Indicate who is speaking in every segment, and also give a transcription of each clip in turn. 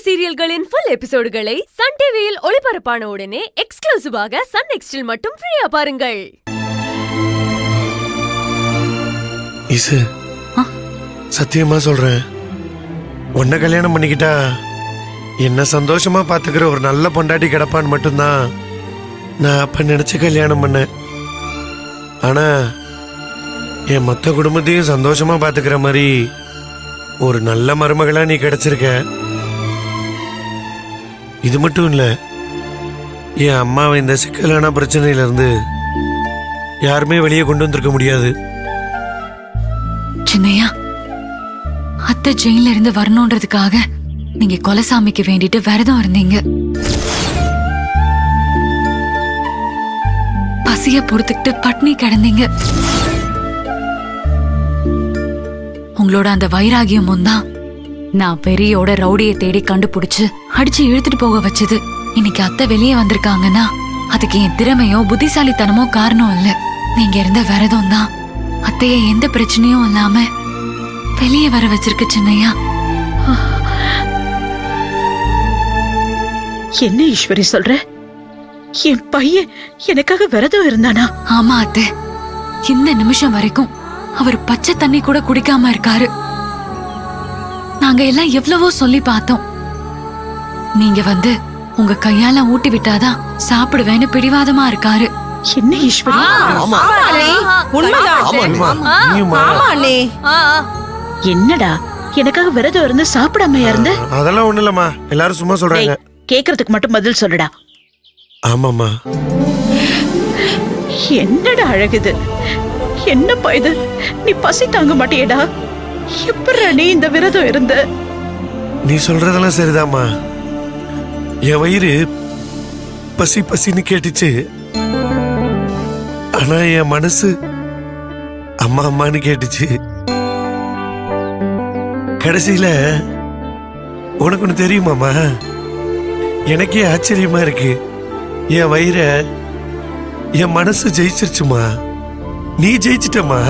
Speaker 1: சீரியல்களின் full எபிசோடுகளை Sun டிவியில் ஒளிபரப்பான உடனே எக்ஸ்க்ளூசிவாக சன் நெக்ஸ்டில் மட்டும் ஃப்ரீயா பாருங்கள்.
Speaker 2: இசு, சத்தியமா சொல்றேன், உன்னை கல்யாணம் பண்ணிக்கிட்டா என்ன சந்தோஷமா பாத்துக்கிற ஒரு நல்ல பொண்டாட்டி கிடப்பான்னு மட்டும்தான் நான் அப்ப நினைச்சு கல்யாணம் பண்ணேன். ஆனா என் மொத்த குடும்பத்தையும் சந்தோஷமா பாத்துக்கிற மாதிரி ஒரு நல்ல மருமகளா நீ கிடைச்சிருக்க. இது மட்டும் இல்ல, என் அம்மாவை இந்த சிக்கலான பிரச்சனையில இருந்து யாருமே வெளியே கொண்டு வந்திருக்க முடியாது.
Speaker 3: சின்னையா, அத்தை ஜெயில இருந்து வரணும்ன்றதுக்காக நீங்க கொலசாமிக்கு வேண்டிட்டு விரதம் இருந்தீங்க. பசிய பொறுத்துக்கிட்டு பட்னி கிடந்தீங்க. உங்களோட அந்த வைராகியமும் தான் நான் பெரியோட ரவுடியை தேடி கண்டுபிடிச்சு அடிச்சு இழுத்துட்டு போக வச்சது. இன்னைக்கு அத்தை வெளியே வந்திருக்காங்கன்னா அதுக்கு என் திறமையோ புத்திசாலித்தனமோ காரணம் இல்ல. நீங்க இருந்த விரதம் தான் அத்தைய எந்த பிரச்சனையும் இல்லாம வெளியே வர வச்சிருக்கு. சின்னையா,
Speaker 4: என்ன ஈஸ்வரி சொல்ற? என் பையன் எனக்காக விரதம் இருந்தானா?
Speaker 3: ஆமா அத்தை, இந்த நிமிஷம் வரைக்கும் அவர் பச்சை தண்ணி கூட குடிக்காம இருக்காரு. நாங்க எல்லாம் எவ்வளவோ சொல்லி பார்த்தோம். நீங்க வந்து உங்க கையால ஊட்டி விட்டாதான் சாப்பிடுவேன்னு பிடிவாதமா இருக்காரு.
Speaker 4: என்ன ஈஸ்வரி? என்னடா எனக்காக விரதம் இருந்து சாப்பிடாமையா இருந்த?
Speaker 2: அதெல்லாம் ஒண்ணு இல்லம்மா, எல்லாரும் சும்மா சொல்றாங்க.
Speaker 4: கேக்குறதுக்கு மட்டும் பதில் சொல்லுடா.
Speaker 2: ஆமாம்மா.
Speaker 4: என்னடா அழகுது, என்னப்பா இது? நீ பசி தாங்க மாட்டியடா? எப்படா நீ இந்த விரதம் இருந்த?
Speaker 2: நீ சொல்றதெல்லாம் சரிதாம்மா. என் வயிறு பசி பசின்னு கேட்டுச்சு. ஆனா என் மனசு அம்மா அம்மான்னு கேட்டுச்சு. கடைசியில உனக்கு ஒண்ணு தெரியுமாமா, எனக்கே ஆச்சரியமா இருக்கு. என் வயிற என் மனசு ஜெயிச்சிருச்சுமா. நீ ஜெயிச்சிட்டமா.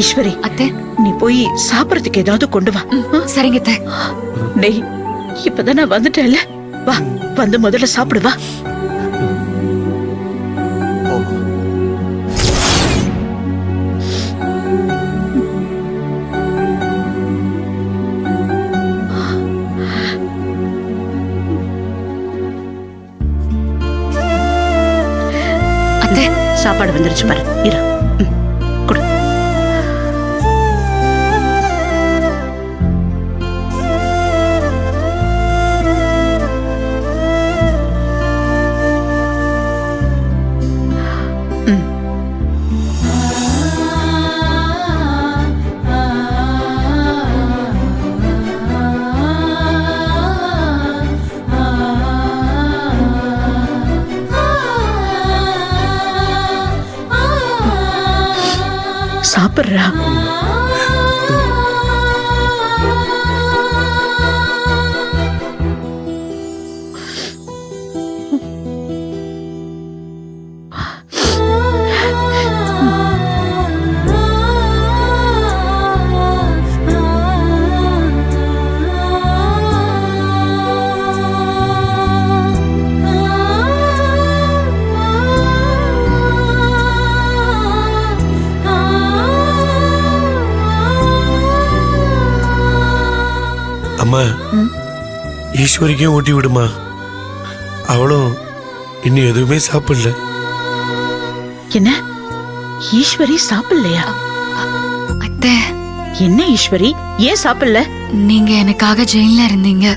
Speaker 4: ஈஸ்வரி,
Speaker 3: அத்தை
Speaker 4: நீ போய் சாப்பிடறதுக்கு ஏதாவது கொண்டு வா.
Speaker 3: சரிங்க அத்தை.
Speaker 4: டேய், இப்பதான் நான் வந்துட்டேன்ல, வா வந்து முதல்ல சாப்பிடு வா.
Speaker 3: அத்தை,
Speaker 4: சாப்பாடு வந்துருச்சு பாரு, இரு. கொடு. சாப்பிடுறா.
Speaker 2: அம்மா, ஈஸ்வரிக்கும் ஊட்டி விடுமா. அவளும் இன்னும் எதுவுமே சாப்பிடல.
Speaker 4: என்ன ஈஸ்வரி சாப்பிடலையா?
Speaker 3: அத்தை,
Speaker 4: என்ன ஈஸ்வரி, ஏன் சாப்பிடல?
Speaker 3: நீங்க எனக்காக ஜெயில இருந்தீங்க.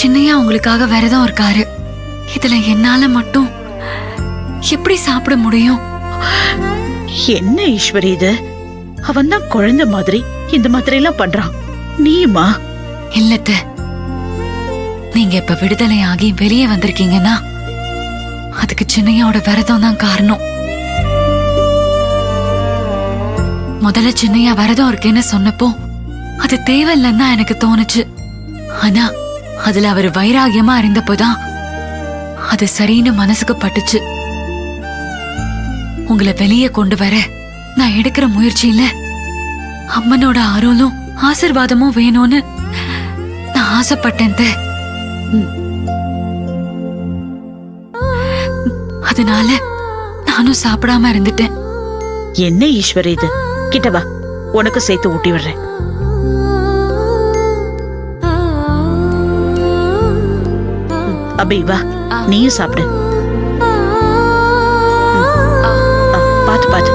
Speaker 3: சின்னையா உங்களுக்காக விரதம் இருக்காரு. இதுல என்னால மட்டும் எப்படி சாப்பிட முடியும்?
Speaker 4: என்ன ஈஸ்வரி இது? அவன் தான் குழந்தை மாதிரி இந்த மாதிரி எல்லாம் பண்றான், நீயுமா?
Speaker 3: இல்லத்த, நீங்க இப்ப விடுதலை ஆகி வெளியே வந்திருக்கீங்கன்னா அதுக்கு சின்னையோட விரதம் தான் காரணம். முதல்ல சின்னையா விரதம் இருக்கேன்னு சொன்னப்போ அது தேவையில்லைன்னு தான் எனக்கு தோணுச்சு. ஆனா அதுல அவர் வைராகியமா இருந்தப்போதான் அது சரின்னு மனசுக்கு பட்டுச்சு. உங்களை வெளியே கொண்டு வர நான் எடுக்கிற முயற்சியில அம்மனோட அருளும் ஆசிர்வாதமும் வேணும்னு நான் ஆசைப்பட்டேன். அதனால நானும் சாப்பிடாம இருந்துட்டேன்.
Speaker 4: என்ன ஈஸ்வரி இது? கிட்ட வா, உனக்கு சேர்த்து ஊட்டி விடுறேன். அபி வா, நீயும் சாப்பிடு. பாத்து பாத்து.